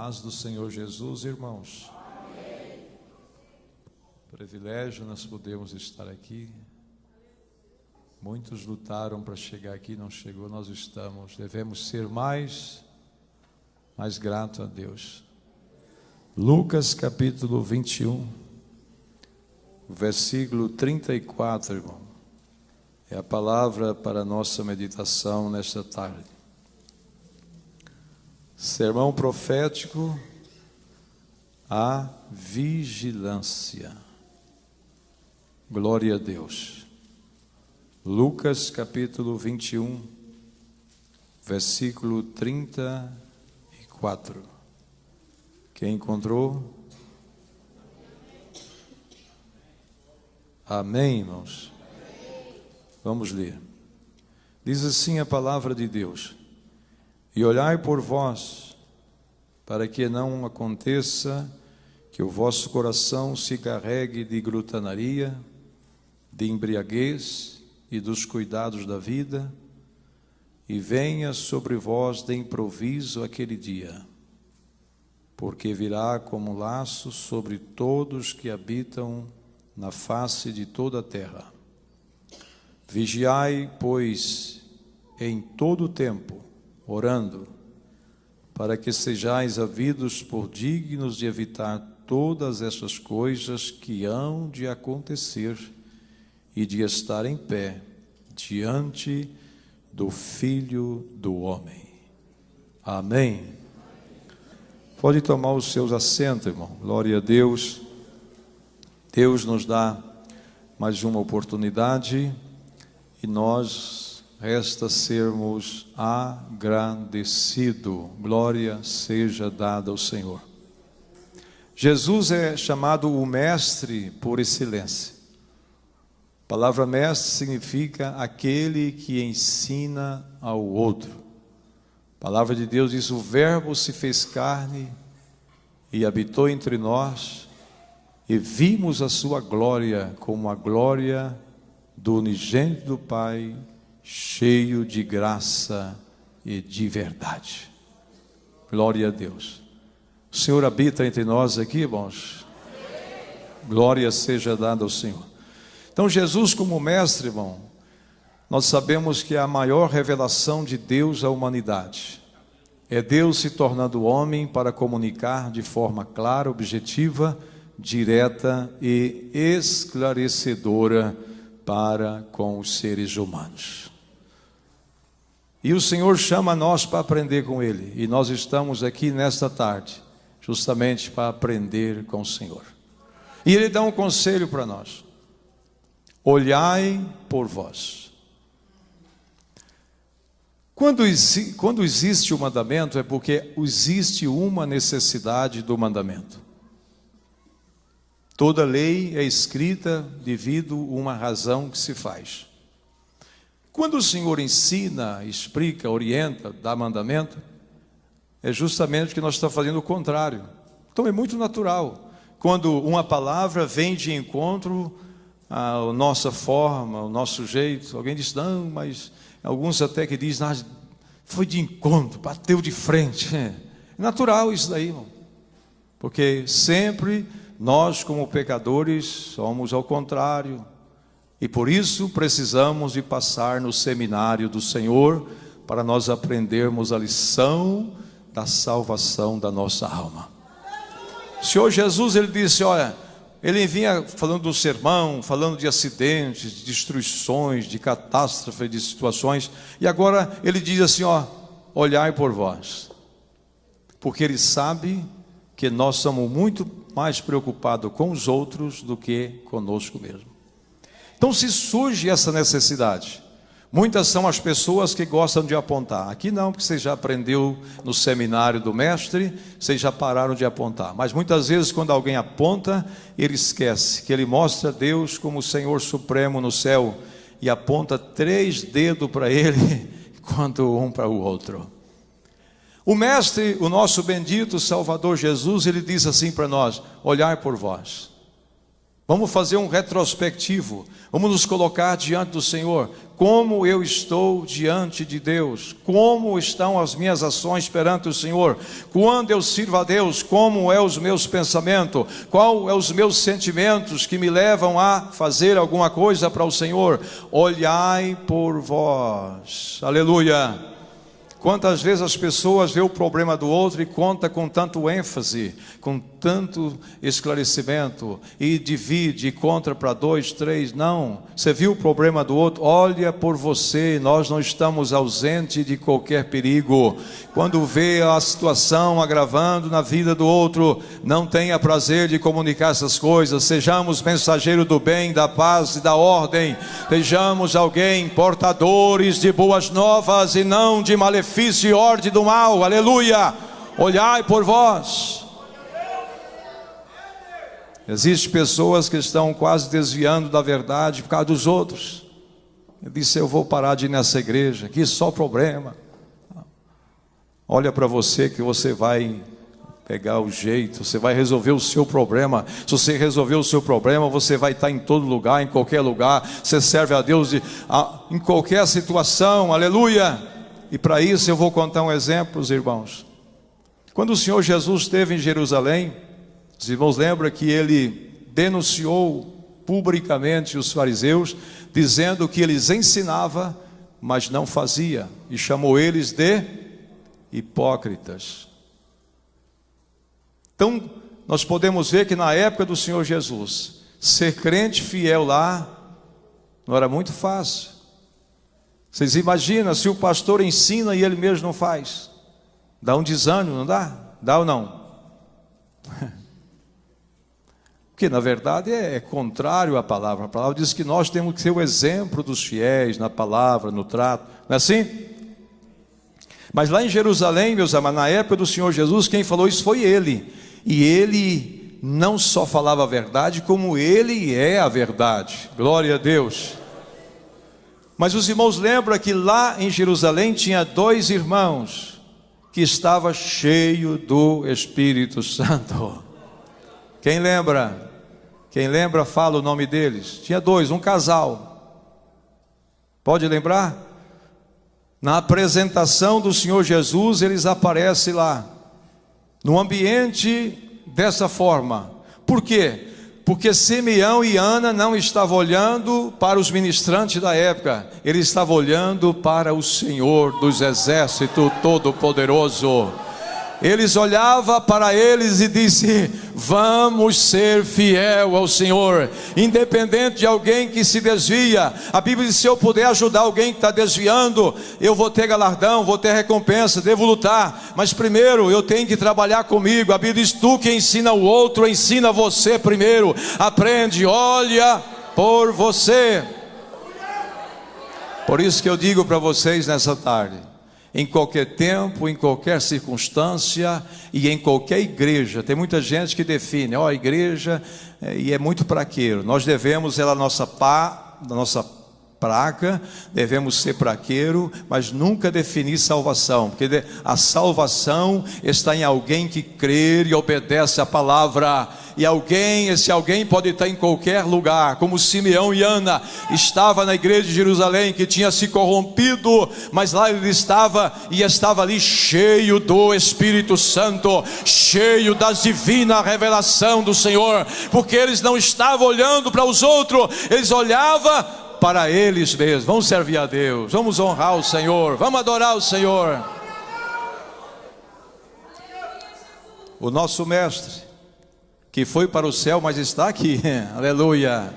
paz do Senhor Jesus, irmãos. Amém. Privilégio nós podemos estar aqui. Muitos lutaram para chegar aqui, não chegou, nós estamos. Devemos ser mais grato a Deus. Lucas capítulo 21, versículo 34, irmão. É a palavra para a nossa meditação nesta tarde. Sermão profético, a vigilância. Glória a Deus. Lucas capítulo 21, versículo 34. Quem encontrou? Amém, irmãos? Vamos ler. Diz assim a palavra de Deus: e olhai por vós, para que não aconteça que o vosso coração se carregue de glutanaria, de embriaguez e dos cuidados da vida, e venha sobre vós de improviso aquele dia, porque virá como laço sobre todos que habitam na face de toda a terra. Vigiai, pois, em todo o tempo, orando, para que sejais havidos por dignos de evitar todas essas coisas que hão de acontecer e de estar em pé diante do Filho do Homem. Amém. Pode tomar os seus assentos, irmão. Glória a Deus. Deus nos dá mais uma oportunidade e nós resta sermos agradecidos. Glória seja dada ao Senhor. Jesus é chamado o mestre por excelência. A palavra mestre significa aquele que ensina ao outro. A palavra de Deus diz: o verbo se fez carne e habitou entre nós, e vimos a sua glória como a glória do unigênito do Pai, cheio de graça e de verdade. Glória a Deus. O Senhor habita entre nós aqui, irmãos. Glória seja dada ao Senhor. Então, Jesus como mestre, irmão, nós sabemos que é a maior revelação de Deus à humanidade. É Deus se tornando homem para comunicar de forma clara, objetiva, direta e esclarecedora para com os seres humanos. E o Senhor chama nós para aprender com Ele. E nós estamos aqui nesta tarde, justamente para aprender com o Senhor. E Ele dá um conselho para nós: olhai por vós. Quando existe o mandamento, é porque existe uma necessidade do mandamento. Toda lei é escrita devido a uma razão que se faz. Quando o Senhor ensina, explica, orienta, dá mandamento, é justamente porque nós estamos fazendo o contrário. Então é muito natural. Quando uma palavra vem de encontro à nossa forma, ao nosso jeito, alguém diz: não, mas alguns até que dizem: foi de encontro, bateu de frente. É natural isso daí, irmão. Porque sempre nós, como pecadores, somos ao contrário. E por isso precisamos de passar no seminário do Senhor, para nós aprendermos a lição da salvação da nossa alma. O Senhor Jesus, Ele disse, olha, Ele vinha falando do sermão, falando de acidentes, de destruições, de catástrofes, de situações, e agora Ele diz assim, olhai por vós, porque Ele sabe que nós somos muito mais preocupados com os outros do que conosco mesmo. Então, se surge essa necessidade, muitas são as pessoas que gostam de apontar. Aqui não, porque você já aprendeu no seminário do mestre, vocês já pararam de apontar. Mas muitas vezes quando alguém aponta, ele esquece que ele mostra Deus como o Senhor Supremo no céu e aponta 3 dedos para ele, quanto um para o outro. O mestre, o nosso bendito Salvador Jesus, ele diz assim para nós: olhai por vós. Vamos fazer um retrospectivo. Vamos nos colocar diante do Senhor. Como eu estou diante de Deus? Como estão as minhas ações perante o Senhor? Quando eu sirvo a Deus, como é os meus pensamentos? Qual é os meus sentimentos que me levam a fazer alguma coisa para o Senhor? Olhai por vós. Aleluia. Quantas vezes as pessoas veem o problema do outro e conta com tanto ênfase, com tanto esclarecimento, e divide, e conta para 2, 3, não. Você viu o problema do outro? Olha por você, nós não estamos ausentes de qualquer perigo. Quando vê a situação agravando na vida do outro, não tenha prazer de comunicar essas coisas. Sejamos mensageiros do bem, da paz e da ordem. Sejamos alguém portadores de boas novas e não de malefício e ordem do mal. Aleluia. Olhai por vós. Existem pessoas que estão quase desviando da verdade por causa dos outros. Eu disse, eu vou parar de ir nessa igreja, que só problema. Olha para você que você vai pegar o jeito, você vai resolver o seu problema. Se você resolver o seu problema, você vai estar em todo lugar, em qualquer lugar. Você serve a Deus em qualquer situação. Aleluia. E para isso eu vou contar um exemplo, os irmãos. Quando o Senhor Jesus esteve em Jerusalém, os irmãos lembram que ele denunciou publicamente os fariseus, dizendo que eles ensinavam, mas não fazia, e chamou eles de hipócritas. Então, nós podemos ver que na época do Senhor Jesus, ser crente fiel lá, não era muito fácil. Vocês imaginam, se o pastor ensina e ele mesmo não faz, dá um desânimo, não dá? Dá ou não? Porque na verdade é contrário à palavra. A palavra diz que nós temos que ser o exemplo dos fiéis na palavra, no trato, não é assim? Mas lá em Jerusalém, meus amados, na época do Senhor Jesus, quem falou isso foi ele. E ele não só falava a verdade, como ele é a verdade. Glória a Deus. Mas os irmãos lembram que lá em Jerusalém tinha 2 irmãos que estavam cheios do Espírito Santo. Quem lembra? Quem lembra, fala o nome deles. Tinha 2, um casal. Pode lembrar? Na apresentação do Senhor Jesus, eles aparecem lá, no ambiente dessa forma. Por quê? Porque Simeão e Ana não estavam olhando para os ministrantes da época, eles estavam olhando para o Senhor dos Exércitos Todo-Poderoso. Eles olhavam para eles e disse: vamos ser fiel ao Senhor, independente de alguém que se desvia. A Bíblia diz: se eu puder ajudar alguém que está desviando, eu vou ter galardão, vou ter recompensa, devo lutar, mas primeiro eu tenho que trabalhar comigo. A Bíblia diz: tu que ensina o outro, ensina você primeiro. Aprende, olha por você. Por isso que eu digo para vocês nessa tarde, em qualquer tempo, em qualquer circunstância e em qualquer igreja. Tem muita gente que define, a igreja e é muito praqueiro. Nós devemos, ela nossa praca, devemos ser praqueiro, mas nunca definir salvação, porque a salvação está em alguém que crê e obedece a palavra. E esse alguém pode estar em qualquer lugar, como Simeão e Ana estava na igreja de Jerusalém, que tinha se corrompido, mas lá ele estava ali cheio do Espírito Santo, cheio da divina revelação do Senhor, porque eles não estavam olhando para os outros, eles olhavam para eles mesmos. Vamos servir a Deus, vamos honrar o Senhor, vamos adorar o Senhor. O nosso mestre, que foi para o céu, mas está aqui, aleluia.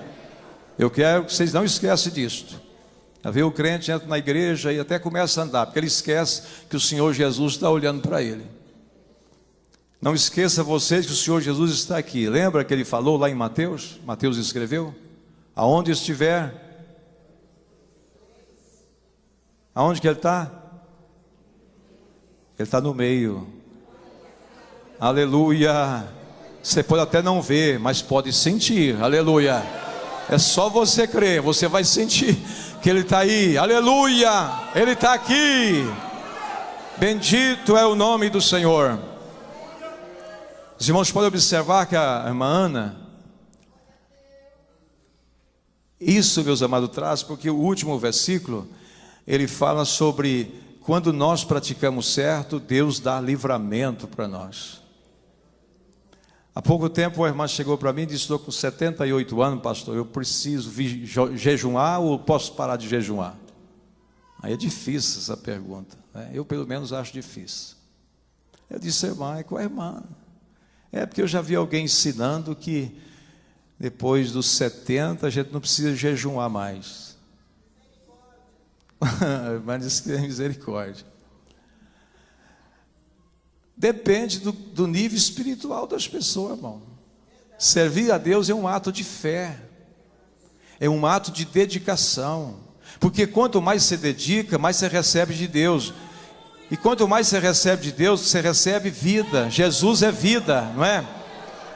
Eu quero que vocês não esqueçam disto. Às o crente entra na igreja e até começa a andar, porque ele esquece que o Senhor Jesus está olhando para ele. Não esqueça vocês que o Senhor Jesus está aqui. Lembra que ele falou lá em Mateus? Mateus escreveu: aonde estiver, aonde que ele está? Ele está no meio. Aleluia. Você pode até não ver, mas pode sentir, aleluia. É só você crer, você vai sentir que Ele está aí, aleluia. Ele está aqui. Bendito é o nome do Senhor. Os irmãos podem observar que a irmã Ana, Isso, meus amados, traz, porque o último versículo, ele fala sobre quando nós praticamos certo, Deus dá livramento para nós. Há pouco tempo, uma irmã chegou para mim e disse: estou com 78 anos, pastor, eu preciso jejuar ou posso parar de jejuar? Aí é difícil essa pergunta, né? Eu pelo menos acho difícil. Eu disse: irmã, qual é, irmã? É porque eu já vi alguém ensinando que depois dos 70 a gente não precisa jejuar mais. A irmã disse que é misericórdia. Depende do nível espiritual das pessoas, irmão. Servir a Deus é um ato de fé, é um ato de dedicação, porque quanto mais você dedica, mais você recebe de Deus. E quanto mais você recebe de Deus, você recebe vida. Jesus é vida, não é?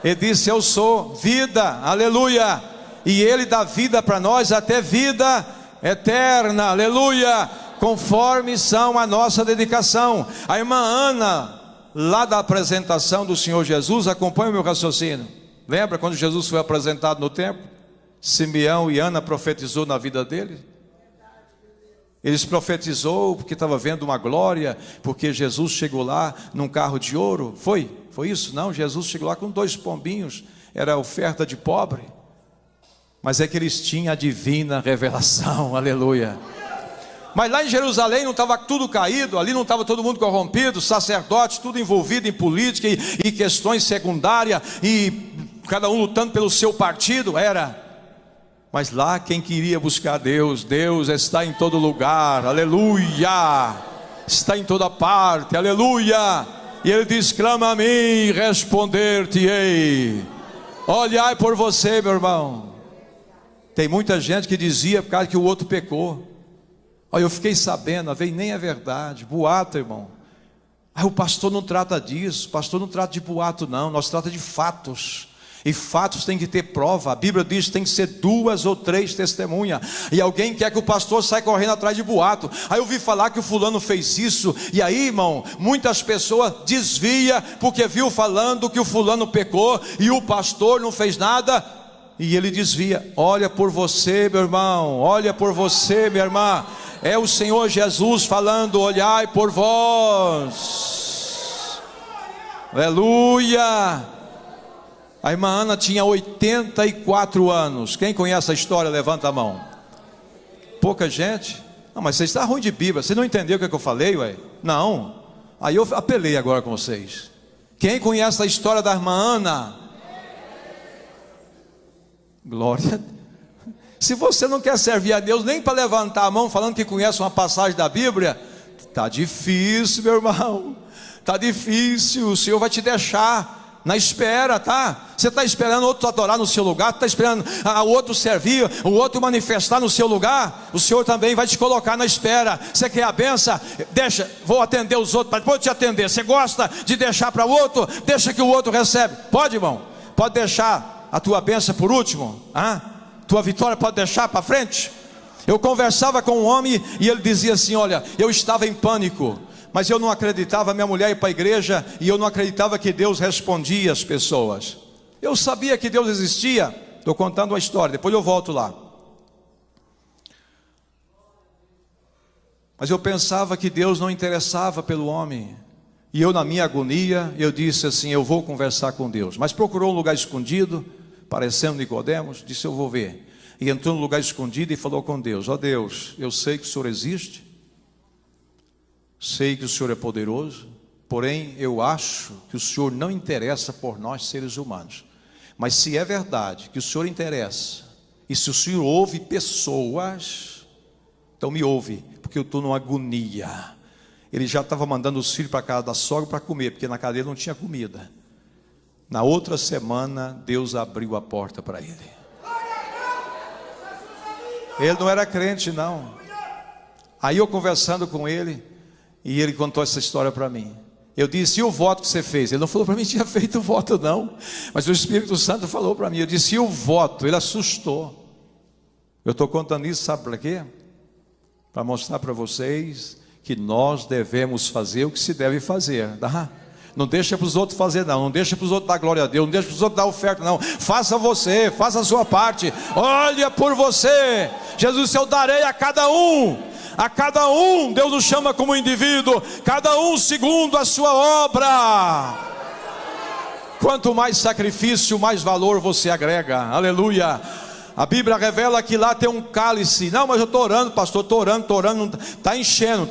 Ele disse: eu sou vida, aleluia. E Ele dá vida para nós, até vida eterna, aleluia. Conforme são a nossa dedicação. A irmã Ana, lá da apresentação do Senhor Jesus, acompanha o meu raciocínio. Lembra quando Jesus foi apresentado no templo? Simeão e Ana profetizou na vida dele. Eles profetizou porque estava vendo uma glória, porque Jesus chegou lá num carro de ouro. Foi isso? Não, Jesus chegou lá com 2 pombinhos, era oferta de pobre. Mas é que eles tinham a divina revelação, aleluia. Mas lá em Jerusalém não estava tudo caído, ali não estava todo mundo corrompido, sacerdotes, tudo envolvido em política e questões secundárias, e cada um lutando pelo seu partido, mas lá quem queria buscar Deus, Deus está em todo lugar, aleluia, está em toda parte, aleluia. E Ele diz: clama a mim, responder-te-ei. Olhai por você, meu irmão. Tem muita gente que dizia por causa que o outro pecou. Olha, eu fiquei sabendo, nem é verdade, boato, irmão. O pastor não trata disso, o pastor não trata de boato não, nós trata de fatos. E fatos tem que ter prova. A Bíblia diz que tem que ser 2 ou 3 testemunhas. E alguém quer que o pastor saia correndo atrás de boato. Aí eu ouvi falar que o fulano fez isso. E aí, irmão, muitas pessoas desviam porque viu falando que o fulano pecou e o pastor não fez nada, e ele desvia. Olha por você, meu irmão, olha por você, minha irmã. É o Senhor Jesus falando: olhai por vós, aleluia. A irmã Ana tinha 84 anos. Quem conhece a história, levanta a mão. Pouca gente. Não, mas você está ruim de Bíblia. Você não entendeu o que eu falei, ué? Não. Aí eu apelei agora com vocês. Quem conhece a história da irmã Ana? Glória. Se você não quer servir a Deus nem para levantar a mão falando que conhece uma passagem da Bíblia, está difícil, meu irmão. Está difícil. O Senhor vai te deixar na espera, tá? Você está esperando outro adorar no seu lugar, está esperando o outro servir, o outro manifestar no seu lugar. O Senhor também vai te colocar na espera. Você quer a benção? Deixa, vou atender os outros, depois te atender. Você gosta de deixar para o outro? Deixa que o outro recebe. Pode, irmão? Pode deixar a tua benção por último? Tua vitória pode deixar para frente? Eu conversava com um homem e ele dizia assim: olha, eu estava em pânico, mas eu não acreditava, minha mulher ia para a igreja, e eu não acreditava que Deus respondia às pessoas. Eu sabia que Deus existia. Estou contando uma história, depois eu volto lá. Mas eu pensava que Deus não interessava pelo homem. E eu, na minha agonia, eu disse assim: eu vou conversar com Deus. Mas procurou um lugar escondido, parecendo Nicodemos, disse: eu vou ver. E entrou num lugar escondido e falou com Deus: ó Deus, eu sei que o Senhor existe, sei que o Senhor é poderoso, porém eu acho que o Senhor não interessa por nós seres humanos. Mas se é verdade que o Senhor interessa, e se o Senhor ouve pessoas, então me ouve, porque eu estou numa agonia. Ele já estava mandando os filhos para a casa da sogra para comer, porque na casa dele não tinha comida. Na outra semana, Deus abriu a porta para ele. Ele não era crente não. Aí eu conversando com ele, e ele contou essa história para mim. Eu disse: e o voto que você fez? Ele não falou para mim que tinha feito o voto não, mas o Espírito Santo falou para mim. Eu disse: e o voto? Ele assustou. Eu estou contando isso, sabe para quê? Para mostrar para vocês que nós devemos fazer o que se deve fazer, tá? Não deixa para os outros fazer não deixa para os outros dar glória a Deus, não deixa para os outros dar oferta não. Faça você, faça a sua parte. Olha por você. Jesus disse: eu darei a cada um. Deus nos chama como indivíduo, cada um segundo a sua obra. Quanto mais sacrifício, mais valor você agrega. Aleluia. A Bíblia revela que lá tem um cálice. Não, mas eu estou orando, pastor, estou orando. Está enchendo,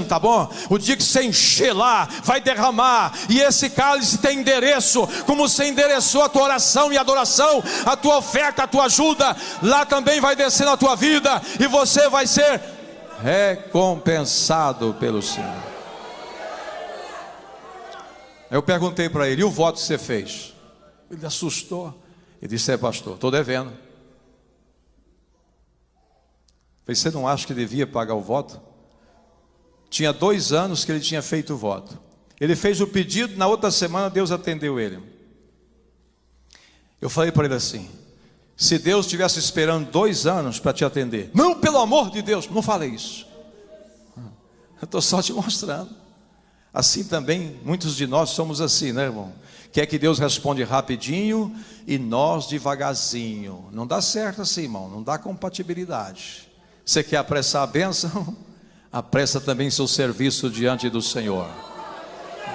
tá bom? O dia que você encher lá, vai derramar. E esse cálice tem endereço. Como você endereçou a tua oração e adoração, a tua oferta, a tua ajuda, lá também vai descer na tua vida. E você vai ser recompensado pelo Senhor. Eu perguntei para ele: e o voto que você fez? Ele assustou. Ele disse: pastor, estou devendo. Você não acha que devia pagar o voto? Tinha 2 anos que ele tinha feito o voto. Ele fez o pedido, na outra semana Deus atendeu ele. Eu falei para ele assim: se Deus estivesse esperando 2 anos para te atender. Não, pelo amor de Deus, não falei isso. Eu estou só te mostrando. Assim também, muitos de nós somos assim, né, irmão? Quer que Deus responde rapidinho e nós devagarzinho. Não dá certo assim, irmão, não dá compatibilidade. Você quer apressar a bênção? Apressa também seu serviço diante do Senhor.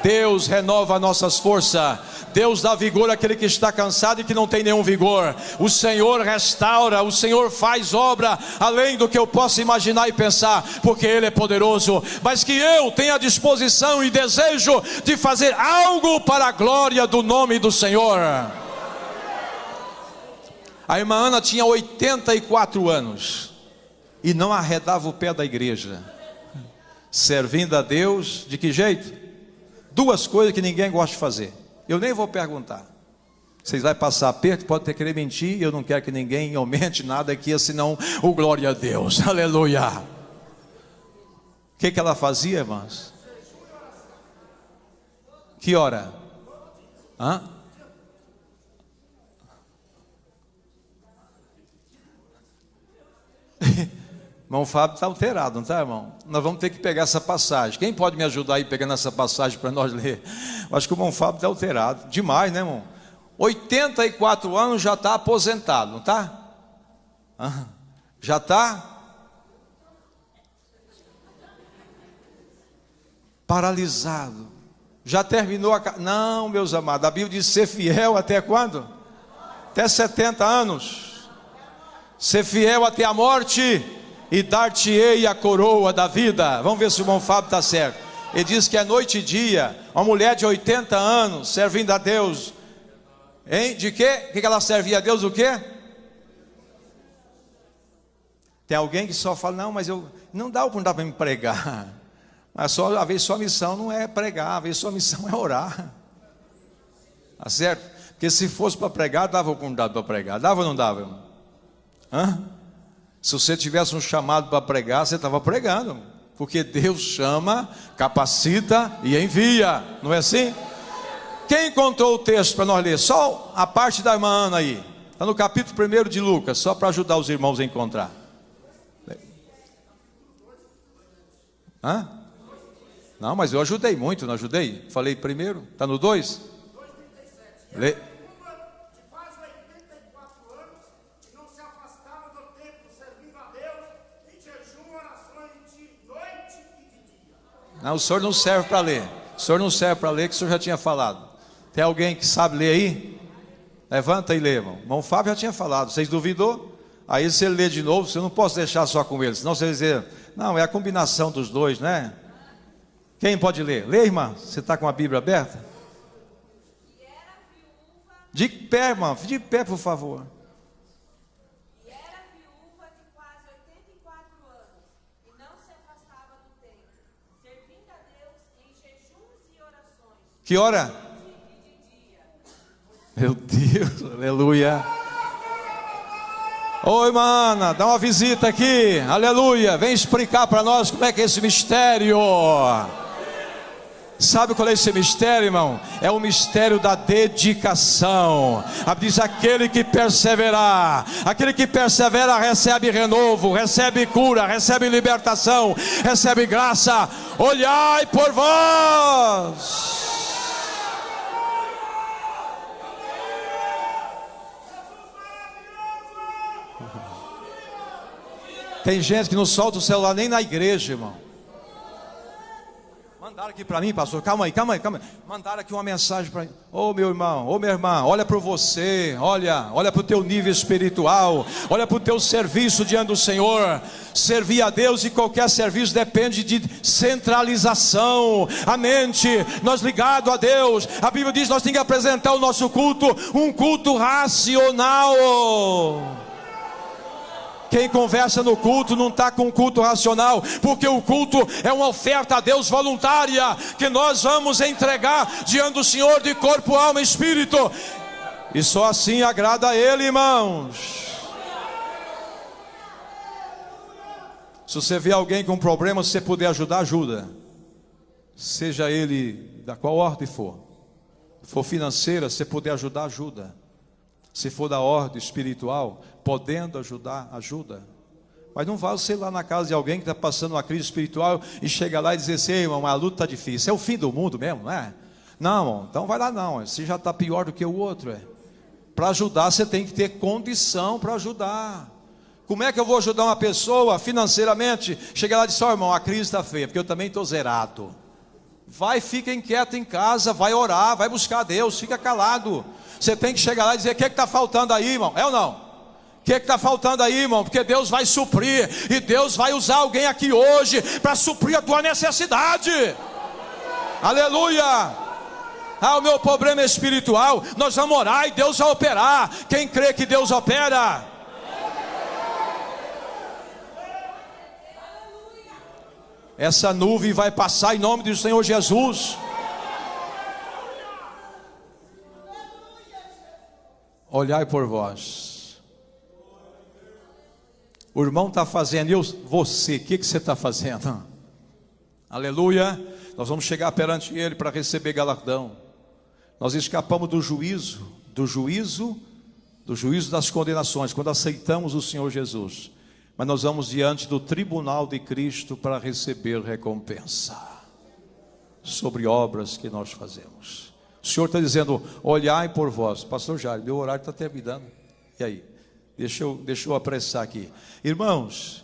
Deus renova nossas forças. Deus dá vigor àquele que está cansado e que não tem nenhum vigor. O Senhor restaura, o Senhor faz obra além do que eu possa imaginar e pensar, porque Ele é poderoso. Mas que eu tenha disposição e desejo de fazer algo para a glória do nome do Senhor. A irmã Ana tinha 84 anos e não arredava o pé da igreja, servindo a Deus de que jeito? 2 coisas que ninguém gosta de fazer. Eu nem vou perguntar. Vocês vão passar aperto, pode ter querer mentir. Eu não quero que ninguém aumente nada aqui, senão o glória a Deus. Aleluia. O que ela fazia, irmãos? Que hora? Irmão Fábio está alterado, não está, irmão? Nós vamos ter que pegar essa passagem. Quem pode me ajudar aí pegando essa passagem para nós ler? Eu acho que o irmão Fábio está alterado. Demais, né, irmão? 84 anos, já está aposentado, não está? Já está? Paralisado. Já terminou a... Não, meus amados, a Bíblia diz ser fiel até quando? Até 70 anos. Ser fiel até a morte, e dar-te-ei a coroa da vida. Vamos ver se o irmão Fábio está certo. Ele diz que é noite e dia. Uma mulher de 80 anos servindo a Deus, hein? De quê? O que ela servia a Deus? O quê? Tem alguém que só fala: não, mas não dá para me pregar. Mas às vezes sua missão não é pregar, às vezes sua missão é orar. Tá certo? Porque se fosse para pregar, dava oportunidade para pregar. Dava ou não dava, irmão? Se você tivesse um chamado para pregar, você estava pregando, porque Deus chama, capacita e envia, não é assim? Quem encontrou o texto para nós ler? Só a parte da irmã Ana aí, está no capítulo 1 de Lucas, só para ajudar os irmãos a encontrar. Não, mas eu ajudei muito, não ajudei? Falei primeiro, está no 2? Lê. Não, o senhor não serve para ler. O senhor não serve para ler, que o senhor já tinha falado. Tem alguém que sabe ler aí? Levanta e lê, irmão. Irmão Fábio já tinha falado. Vocês duvidou? Aí se ele ler de novo, você não pode deixar só com ele. Senão você vai dizer: não, é a combinação dos dois, né? Quem pode ler? Lê, irmã. Você está com a Bíblia aberta? De pé, irmã. De pé, por favor. Que hora? Meu Deus, aleluia. Oi, mana, dá uma visita aqui, aleluia. Vem explicar para nós como é que é esse mistério. Sabe qual é esse mistério, irmão? É o mistério da dedicação. A Bíblia diz: aquele que perseverar, aquele que persevera recebe renovo, recebe cura, recebe libertação, recebe graça. Olhai por vós. Tem gente que não solta o celular nem na igreja, irmão. Mandaram aqui para mim, pastor, calma aí. Mandaram aqui uma mensagem para mim. Ô meu irmão, ô minha irmã, olha para você, olha para o teu nível espiritual, olha para o teu serviço diante do Senhor. Servir a Deus e qualquer serviço depende de centralização. A mente, nós ligados a Deus, a Bíblia diz que nós temos que apresentar o nosso culto, um culto racional. Quem conversa no culto não está com culto racional, porque o culto é uma oferta a Deus voluntária, que nós vamos entregar diante do Senhor de corpo, alma e espírito, e só assim agrada a Ele, irmãos. Se você vê alguém com problema, se você puder ajudar, ajuda, seja ele da qual ordem for. Se for financeira, se você puder ajudar, ajuda. Se for da ordem espiritual, podendo ajudar, ajuda. Mas não vá você lá na casa de alguém que está passando uma crise espiritual e chega lá e dizer assim: irmão, a luta está difícil, é o fim do mundo mesmo, não é? Não, irmão, então vai lá não, você já está pior do que o outro. Para ajudar você tem que ter condição para ajudar. Como é que eu vou ajudar uma pessoa financeiramente? Chega lá e diz: ó irmão, a crise está feia, porque eu também estou zerado. Vai, fica inquieto em casa, vai orar, vai buscar a Deus, fica calado. Você tem que chegar lá e dizer: o que está faltando aí, irmão? É ou não? O que está faltando aí, irmão? Porque Deus vai suprir, e Deus vai usar alguém aqui hoje para suprir a tua necessidade. Aleluia! O meu problema é espiritual, nós vamos orar e Deus vai operar. Quem crê que Deus opera? Essa nuvem vai passar em nome do Senhor Jesus. Olhai por vós. O irmão está fazendo, e você, o que você está fazendo? Aleluia. Nós vamos chegar perante Ele para receber galardão. Nós escapamos do juízo das condenações, quando aceitamos o Senhor Jesus. Mas nós vamos diante do tribunal de Cristo para receber recompensa sobre obras que nós fazemos. O Senhor está dizendo: olhai por vós. Pastor Jair, meu horário está terminando. E aí? Deixa eu apressar aqui. Irmãos,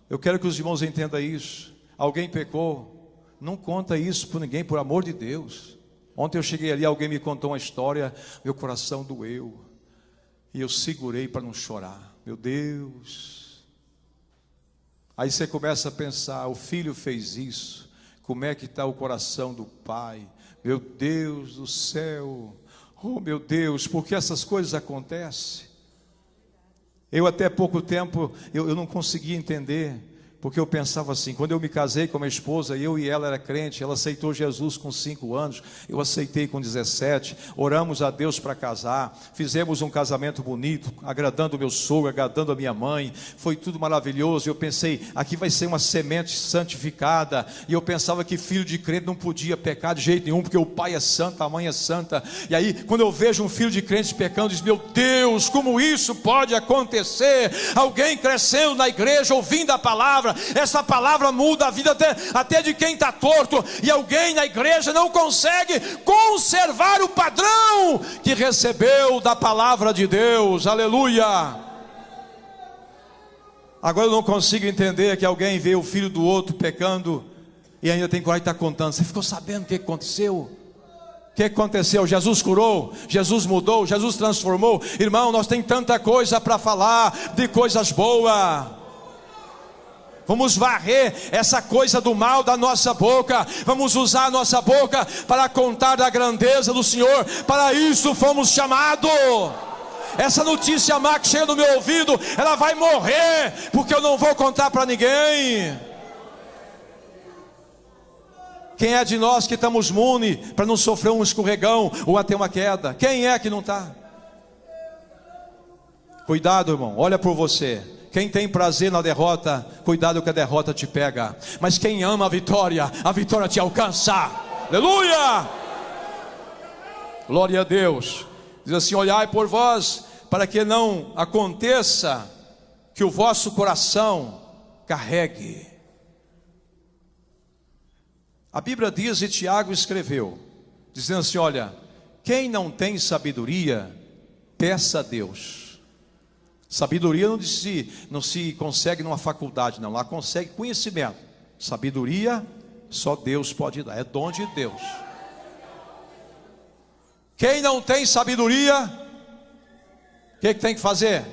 eu quero que os irmãos entendam isso. Alguém pecou, não conta isso para ninguém, por amor de Deus. Ontem eu cheguei ali, alguém me contou uma história, meu coração doeu, e eu segurei para não chorar. Meu Deus. Aí você começa a pensar: o filho fez isso, como é que está o coração do pai? Meu Deus do céu, oh meu Deus, por que essas coisas acontecem? Eu até pouco tempo, eu não conseguia entender, porque eu pensava assim: quando eu me casei com a minha esposa, eu e ela era crente, ela aceitou Jesus com 5 anos, eu aceitei com 17, oramos a Deus para casar, fizemos um casamento bonito, agradando o meu sogro, agradando a minha mãe, foi tudo maravilhoso. Eu pensei: aqui vai ser uma semente santificada, e eu pensava que filho de crente não podia pecar de jeito nenhum, porque o pai é santo, a mãe é santa. E aí, quando eu vejo um filho de crente pecando, eu digo: meu Deus, como isso pode acontecer? Alguém crescendo na igreja, ouvindo a palavra, essa palavra muda a vida até de quem está torto, e alguém na igreja não consegue conservar o padrão que recebeu da palavra de Deus. Aleluia! Agora eu não consigo entender que alguém vê o filho do outro pecando e ainda tem coragem de estar contando: você ficou sabendo o que aconteceu? O que aconteceu? Jesus curou, Jesus mudou, Jesus transformou. Irmão, nós temos tanta coisa para falar, de coisas boas. Vamos varrer essa coisa do mal da nossa boca. Vamos usar a nossa boca para contar da grandeza do Senhor. Para isso fomos chamados. Essa notícia má que chega no meu ouvido, ela vai morrer, porque eu não vou contar para ninguém. Quem é de nós que estamos imune para não sofrer um escorregão ou até uma queda? Quem é que não está? Cuidado, irmão, olha por você. Quem tem prazer na derrota, cuidado que a derrota te pega. Mas quem ama a vitória te alcança. Aleluia! Glória a Deus. Diz assim: olhai por vós, para que não aconteça que o vosso coração carregue. A Bíblia diz, e Tiago escreveu, dizendo assim: olha, quem não tem sabedoria, peça a Deus. Sabedoria não se consegue numa faculdade, não. Lá consegue conhecimento. Sabedoria só Deus pode dar, é dom de Deus. Quem não tem sabedoria, o que tem que fazer?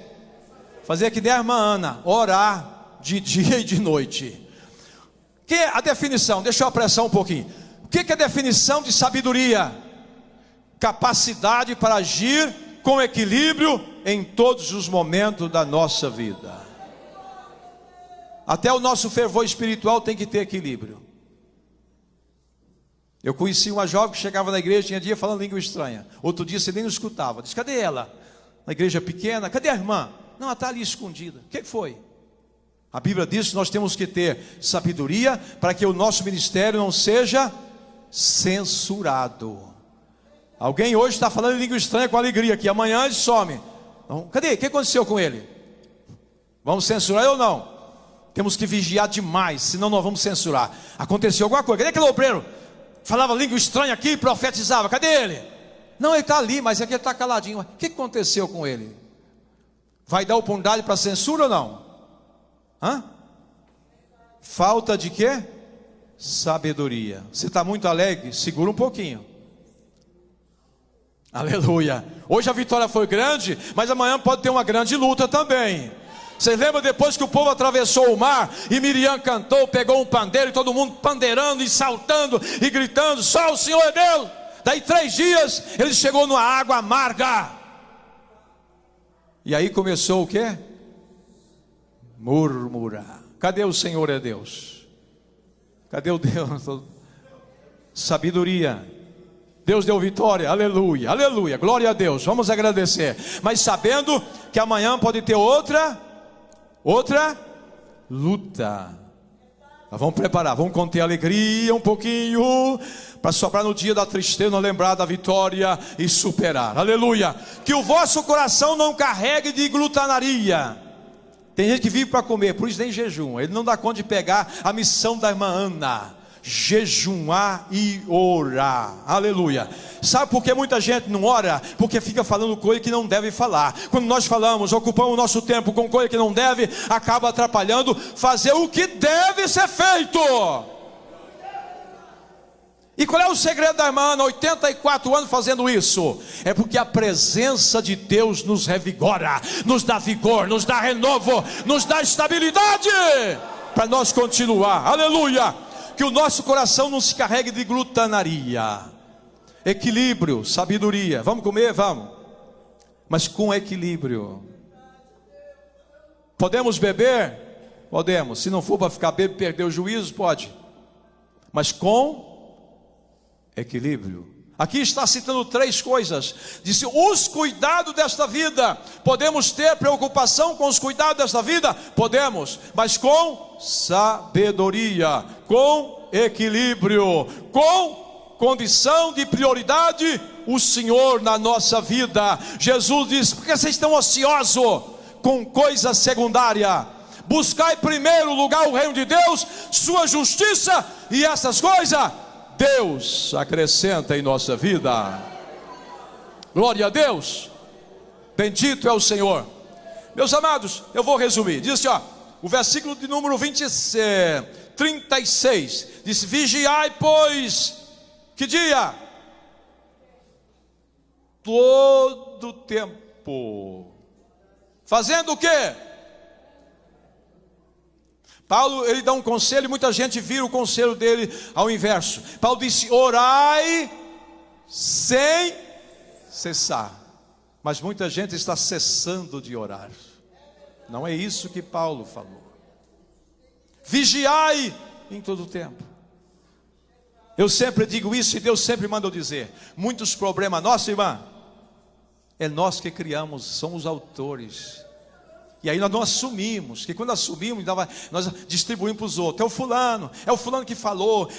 Fazer que nem a irmã Ana, orar de dia e de noite. Que é a definição? Deixa eu apressar um pouquinho. O que é a definição de sabedoria? Capacidade para agir com equilíbrio em todos os momentos da nossa vida. Até o nosso fervor espiritual tem que ter equilíbrio. Eu conheci uma jovem que chegava na igreja, tinha dia falando língua estranha. Outro dia você nem nos escutava. Disse, cadê ela? Na igreja pequena, cadê a irmã? Não, ela está ali escondida. O que foi? A Bíblia diz que nós temos que ter sabedoria para que o nosso ministério não seja censurado. Alguém hoje está falando em língua estranha com alegria aqui, amanhã ele some. Então, cadê? O que aconteceu com ele? Vamos censurar ou não? Temos que vigiar demais, senão nós vamos censurar. Aconteceu alguma coisa. Cadê aquele obreiro? Falava língua estranha aqui e profetizava. Cadê ele? Não, ele está ali, mas aqui ele está caladinho. O que aconteceu com ele? Vai dar oportunidade para censura ou não? Hã? Falta de quê? Sabedoria. Você está muito alegre? Segura um pouquinho. Aleluia. Hoje a vitória foi grande, mas amanhã pode ter uma grande luta também. Vocês lembram depois que o povo atravessou o mar e Miriam cantou, pegou um pandeiro e todo mundo pandeirando e saltando e gritando, só o Senhor é Deus. Daí 3 dias ele chegou numa água amarga. E aí começou o quê? Murmurar. Cadê o Senhor é Deus? Cadê o Deus? Sabedoria. Deus deu vitória, aleluia, aleluia, glória a Deus, vamos agradecer. Mas sabendo que amanhã pode ter outra luta. Nós vamos preparar, vamos conter alegria um pouquinho, para sobrar no dia da tristeza, não lembrar da vitória e superar, aleluia. Que o vosso coração não carregue de glutanaria. Tem gente que vive para comer, por isso tem jejum. Ele não dá conta de pegar a missão da irmã Ana: jejuar e orar, aleluia. Sabe por que muita gente não ora? Porque fica falando coisa que não deve falar. Quando nós falamos, ocupamos o nosso tempo com coisa que não deve, acaba atrapalhando fazer o que deve ser feito. E qual é o segredo da irmã Ana, 84 anos fazendo isso? É porque a presença de Deus nos revigora, nos dá vigor, nos dá renovo, nos dá estabilidade para nós continuar, aleluia. Que o nosso coração não se carregue de glutanaria. Equilíbrio, sabedoria. Vamos comer? Vamos. Mas com equilíbrio. Podemos beber? Podemos. Se não for para ficar bêbado e perder o juízo, pode. Mas com equilíbrio. Aqui está citando 3 coisas. Disse, os cuidados desta vida. Podemos ter preocupação com os cuidados desta vida? Podemos, mas com sabedoria, com equilíbrio, com condição de prioridade, o Senhor na nossa vida. Jesus diz, porque vocês estão ociosos com coisa secundária? Buscai em primeiro lugar o reino de Deus, sua justiça, e essas coisas Deus acrescenta em nossa vida. Glória a Deus. Bendito é o Senhor. Meus amados, eu vou resumir. Diz assim, ó, o versículo de número 36 diz, vigiai pois, que dia? Todo tempo. Fazendo o quê? Paulo, ele dá um conselho e muita gente vira o conselho dele ao inverso. Paulo disse, orai sem cessar. Mas muita gente está cessando de orar. Não é isso que Paulo falou. Vigiai em todo o tempo. Eu sempre digo isso e Deus sempre manda eu dizer. Muitos problemas nossos, irmã, é nós que criamos, somos os autores. E aí nós não assumimos, que quando assumimos, nós distribuímos para os outros. É o fulano que falou,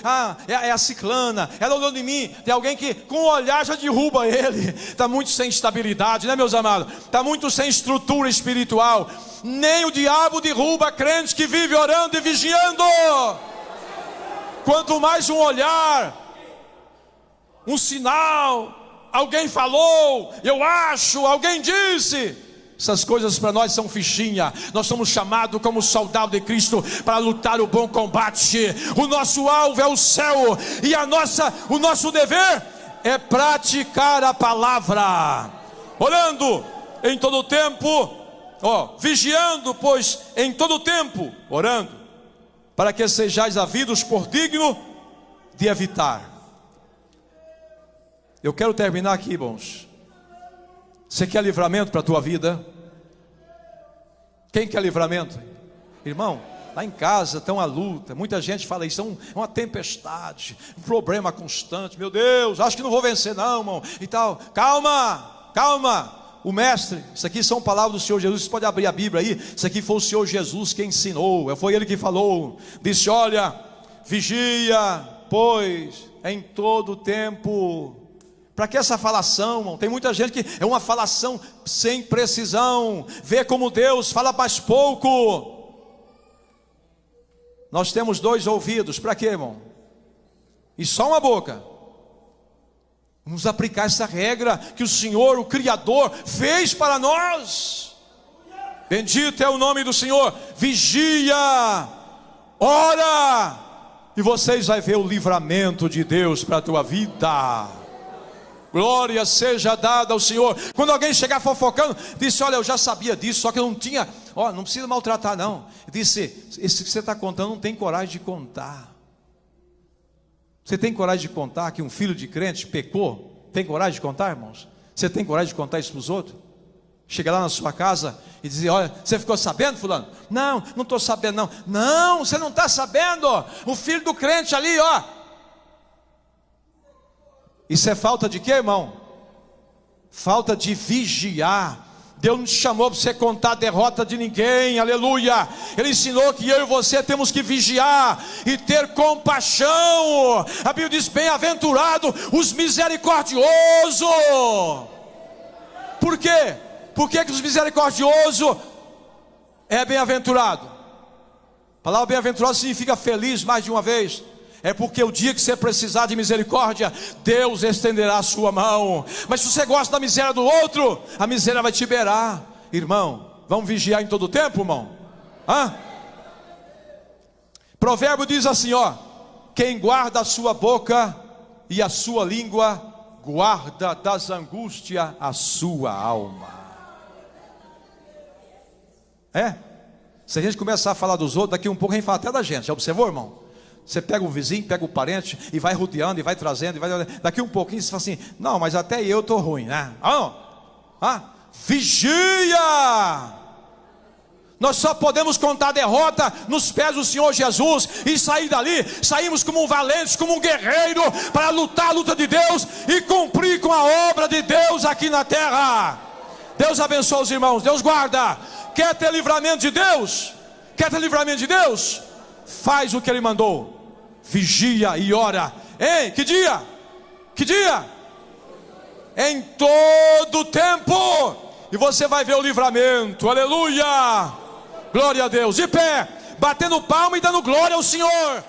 é a ciclana, ela olhou em mim. Tem alguém que com o olhar já derruba ele. Está muito sem estabilidade, né, meus amados? Está muito sem estrutura espiritual. Nem o diabo derruba crentes que vivem orando e vigiando. Quanto mais um olhar, um sinal, alguém falou, eu acho, alguém disse. Essas coisas para nós são fichinha. Nós somos chamados como soldado de Cristo para lutar o bom combate. O nosso alvo é o céu, e o nosso dever é praticar a palavra, orando em todo o tempo, vigiando, pois em todo o tempo orando, para que sejais havidos por digno de evitar. Eu quero terminar aqui, irmãos. Você quer livramento para a tua vida? Quem quer livramento? Irmão, lá em casa está uma luta. Muita gente fala isso, é uma tempestade, um problema constante. Meu Deus, acho que não vou vencer não, irmão, e tal. Calma. O mestre, isso aqui são palavras do Senhor Jesus. Você pode abrir a Bíblia aí. Isso aqui foi o Senhor Jesus que ensinou. Foi Ele que falou. Disse: olha, vigia, pois em todo tempo. Para que essa falação, irmão? Tem muita gente que é uma falação sem precisão. Vê como Deus fala mais pouco. Nós temos 2 ouvidos. Para quê, irmão? E só uma boca. Vamos aplicar essa regra que o Senhor, o Criador, fez para nós. Bendito é o nome do Senhor. Vigia, ora, e vocês vão ver o livramento de Deus para a tua vida. Glória seja dada ao Senhor. Quando alguém chegar fofocando, disse: olha, eu já sabia disso, só que eu não tinha, não precisa maltratar não. Disse: esse que você está contando não tem coragem de contar. Você tem coragem de contar que um filho de crente pecou? Tem coragem de contar, irmãos? Você tem coragem de contar isso para os outros? Chega lá na sua casa e dizer: olha, você ficou sabendo, fulano? Não estou sabendo não. Não, você não está sabendo. O filho do crente ali, Isso é falta de quê, irmão? Falta de vigiar. Deus não te chamou para você contar a derrota de ninguém, aleluia. Ele ensinou que eu e você temos que vigiar e ter compaixão. A Bíblia diz: bem-aventurado os misericordiosos. Por quê? Por que os misericordiosos é bem-aventurado? A palavra bem-aventurado significa feliz mais de uma vez. É porque o dia que você precisar de misericórdia, Deus estenderá a sua mão. Mas se você gosta da miséria do outro, a miséria vai te beirar. Irmão, vamos vigiar em todo o tempo, irmão? Provérbio diz assim, quem guarda a sua boca e a sua língua, guarda das angústias a sua alma. Se a gente começar a falar dos outros, daqui um pouco a gente fala até da gente. Já observou, irmão? Você pega o vizinho, pega o parente e vai rodeando e vai trazendo, daqui um pouquinho você fala assim: não, mas até eu estou ruim, né? Vigia! Nós só podemos contar a derrota nos pés do Senhor Jesus e sair dali. Saímos como um valente, como um guerreiro, para lutar a luta de Deus e cumprir com a obra de Deus aqui na terra. Deus abençoe os irmãos, Deus guarda. Quer ter livramento de Deus? Quer ter livramento de Deus? Faz o que Ele mandou. Vigia e ora. Ei, que dia? Que dia? Em todo tempo. E você vai ver o livramento. Aleluia. Glória a Deus. De pé, batendo palma e dando glória ao Senhor.